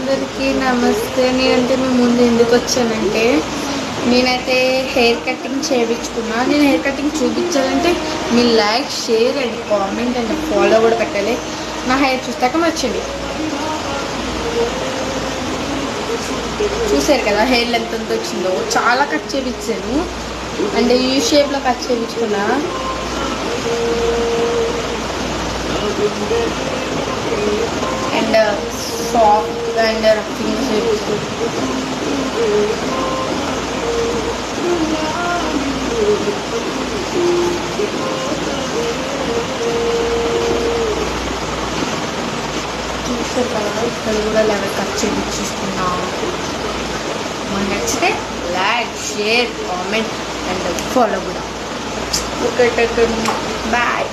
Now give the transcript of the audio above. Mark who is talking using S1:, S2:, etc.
S1: అందరికీ నమస్తే. నేనంటే మీ ముందు ఎందుకు వచ్చానంటే, నేనైతే హెయిర్ కటింగ్ చేయించుకున్నా. నేను హెయిర్ కటింగ్ చూపించాలంటే మీ like, share and comment and follow కూడా పెట్టాలి. నా హెయిర్ చూస్తాక నచ్చింది. చూసారు కదా హెయిర్ లెంత్ ఎంత వచ్చిందో. చాలా కట్ చేయించాను అండ్ యూ షేప్లో కట్ చేయించుకున్నా. అండ్ సాఫ్ట్ అండ్ రఫింగ్ చూసారు కదా, ఇక్కడ కూడా లెవెల్ కట్ చేయించుకున్నా. మనకు నచ్చితే like, share, comment and follow కూడా. Okay, bye.